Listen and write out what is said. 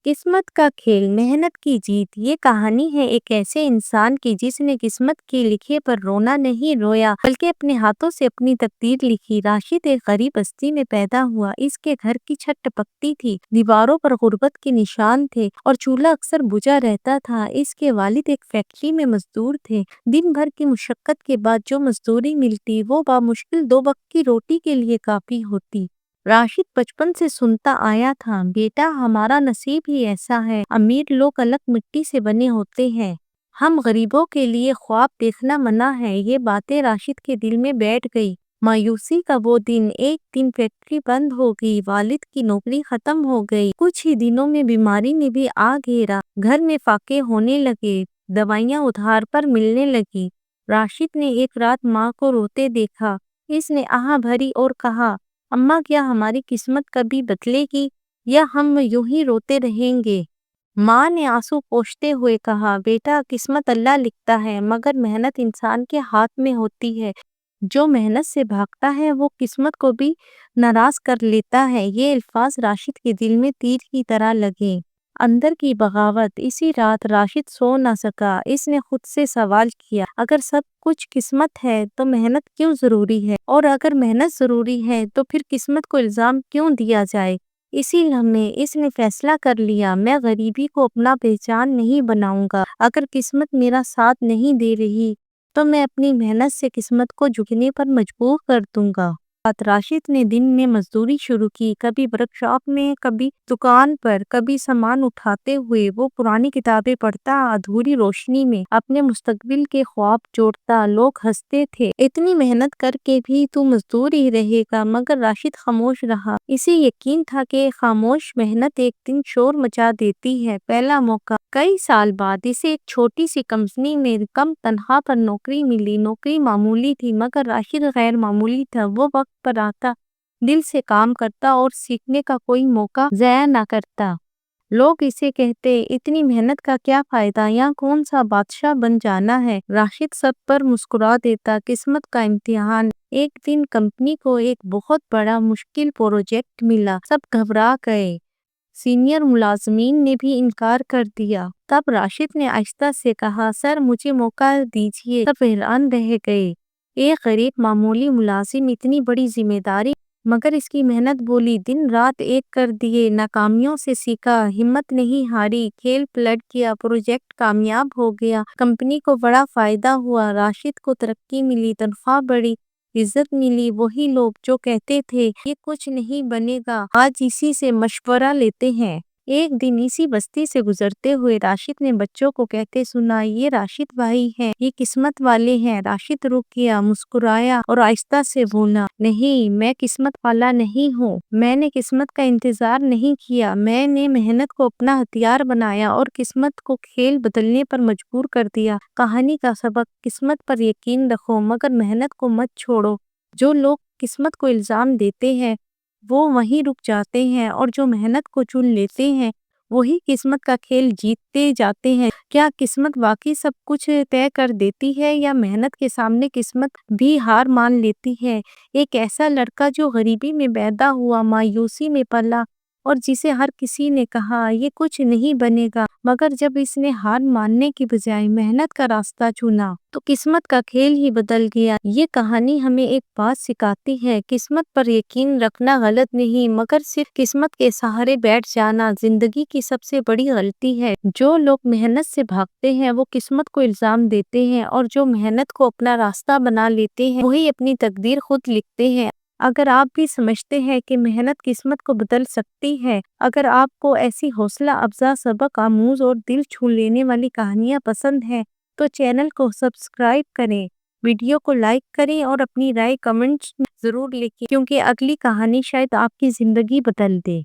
قسمت کا کھیل، محنت کی جیت۔ یہ کہانی ہے ایک ایسے انسان کی جس نے قسمت کے لکھے پر رونا نہیں رویا بلکہ اپنے ہاتھوں سے اپنی تقدیر لکھی۔ راشد ایک غریب بستی میں پیدا ہوا۔ اس کے گھر کی چھت ٹپکتی تھی، دیواروں پر غربت کے نشان تھے اور چولہا اکثر بجھا رہتا تھا۔ اس کے والد ایک فیکٹری میں مزدور تھے۔ دن بھر کی مشقت کے بعد جو مزدوری ملتی وہ بامشکل 2 وقت کی روٹی کے لیے کافی ہوتی۔ راشد بچپن سے سنتا آیا تھا، بیٹا ہمارا نصیب ہی ایسا ہے، امیر لوگ الگ مٹی سے بنے ہوتے ہیں، ہم غریبوں کے لیے خواب دیکھنا منع ہے۔ یہ باتیں راشد کے دل میں بیٹھ گئی۔ مایوسی کا وہ دن، ایک دن فیکٹری بند ہو گئی، والد کی نوکری ختم ہو گئی، کچھ ہی دنوں میں بیماری نے بھی آ گھیرا، گھر میں فاقے ہونے لگے، دوائیاں ادھار پر ملنے لگی۔ راشد نے ایک رات ماں کو روتے دیکھا، اس نے آہ بھری اور کہا، اماں کیا ہماری قسمت کبھی بدلے گی یا ہم یوں ہی روتے رہیں گے؟ ماں نے آنسو پوچھتے ہوئے کہا، بیٹا قسمت اللہ لکھتا ہے مگر محنت انسان کے ہاتھ میں ہوتی ہے، جو محنت سے بھاگتا ہے وہ قسمت کو بھی ناراض کر لیتا ہے۔ یہ الفاظ راشد کے دل میں تیر کی طرح لگے۔ اندر کی بغاوت۔ اسی رات راشد سو نہ سکا۔ اس نے خود سے سوال کیا، اگر سب کچھ قسمت ہے تو محنت کیوں ضروری ہے؟ اور اگر محنت ضروری ہے تو پھر قسمت کو الزام کیوں دیا جائے؟ اسی لمحے اس نے فیصلہ کر لیا، میں غریبی کو اپنا پہچان نہیں بناؤں گا۔ اگر قسمت میرا ساتھ نہیں دے رہی تو میں اپنی محنت سے قسمت کو جھکنے پر مجبور کر دوں گا۔ راشد نے دن میں مزدوری شروع کی، کبھی ورک شاپ میں، کبھی دکان پر، کبھی سامان اٹھاتے ہوئے۔ وہ پرانی کتابیں پڑھتا، ادھوری روشنی میں اپنے مستقبل کے خواب جوڑتا۔ لوگ ہنستے تھے، اتنی محنت کر کے بھی تو مزدور ہی رہے گا، مگر راشد خاموش رہا۔ اسے یقین تھا کہ خاموش محنت ایک دن شور مچا دیتی ہے۔ پہلا موقع۔ کئی سال بعد اسے ایک چھوٹی سی کمپنی میں کم تنخواہ پر نوکری ملی۔ نوکری معمولی تھی مگر راشد غیر معمولی تھا۔ وہ وقت پر آتا، دل سے کام کرتا اور سیکھنے کا کوئی موقع ضائع نہ کرتا۔ لوگ اسے کہتے، اتنی محنت کا کیا فائدہ، یہاں کون سا بادشاہ بن جانا ہے؟ راشد سب پر مسکرا دیتا۔ قسمت کا امتحان۔ ایک دن کمپنی کو ایک بہت بڑا مشکل پروجیکٹ ملا، سب گھبرا گئے، سینئر ملازمین نے بھی انکار کر دیا۔ تب راشد نے آہستہ سے کہا، سر مجھے موقع دیجیے۔ سب حیران رہ گئے، ایک غریب معمولی ملازم، اتنی بڑی ذمہ داری، مگر اس کی محنت بولی، دن رات ایک کر دیے، ناکامیوں سے سیکھا، ہمت نہیں ہاری، کھیل پلٹ گیا، پروجیکٹ کامیاب ہو گیا، کمپنی کو بڑا فائدہ ہوا، راشد کو ترقی ملی، تنخواہ بڑھی، عزت ملی۔ وہی لوگ جو کہتے تھے یہ کچھ نہیں بنے گا، آج اسی سے مشورہ لیتے ہیں۔ ایک دن اسی بستی سے گزرتے ہوئے راشد نے بچوں کو کہتے سنا، یہ راشد بھائی ہیں، یہ قسمت والے ہیں۔ راشد رک گیا، مسکرایا اور آہستہ سے بولا، نہیں، میں قسمت والا نہیں ہوں، میں نے قسمت کا انتظار نہیں کیا، میں نے محنت کو اپنا ہتھیار بنایا اور قسمت کو کھیل بدلنے پر مجبور کر دیا۔ کہانی کا سبق۔ قسمت پر یقین رکھو مگر محنت کو مت چھوڑو۔ جو لوگ قسمت کو الزام دیتے ہیں وہ وہیں رک جاتے ہیں اور جو محنت کو چن لیتے ہیں وہی قسمت کا کھیل جیتتے جاتے ہیں۔ کیا قسمت واقعی سب کچھ طے کر دیتی ہے یا محنت کے سامنے قسمت بھی ہار مان لیتی ہے؟ ایک ایسا لڑکا جو غریبی میں پیدا ہوا، مایوسی میں پلا اور جسے ہر کسی نے کہا یہ کچھ نہیں بنے گا، مگر جب اس نے ہار ماننے کی بجائے محنت کا راستہ چنا تو قسمت کا کھیل ہی بدل گیا۔ یہ کہانی ہمیں ایک بات سکھاتی ہے، قسمت پر یقین رکھنا غلط نہیں مگر صرف قسمت کے سہارے بیٹھ جانا زندگی کی سب سے بڑی غلطی ہے۔ جو لوگ محنت سے بھاگتے ہیں وہ قسمت کو الزام دیتے ہیں اور جو محنت کو اپنا راستہ بنا لیتے ہیں وہی اپنی تقدیر خود لکھتے ہیں۔ اگر آپ بھی سمجھتے ہیں کہ محنت قسمت کو بدل سکتی ہے، اگر آپ کو ایسی حوصلہ افزا، سبق آموز اور دل چھو لینے والی کہانیاں پسند ہیں تو چینل کو سبسکرائب کریں، ویڈیو کو لائک کریں اور اپنی رائے کمنٹس میں ضرور لکھیں، کیونکہ اگلی کہانی شاید آپ کی زندگی بدل دے۔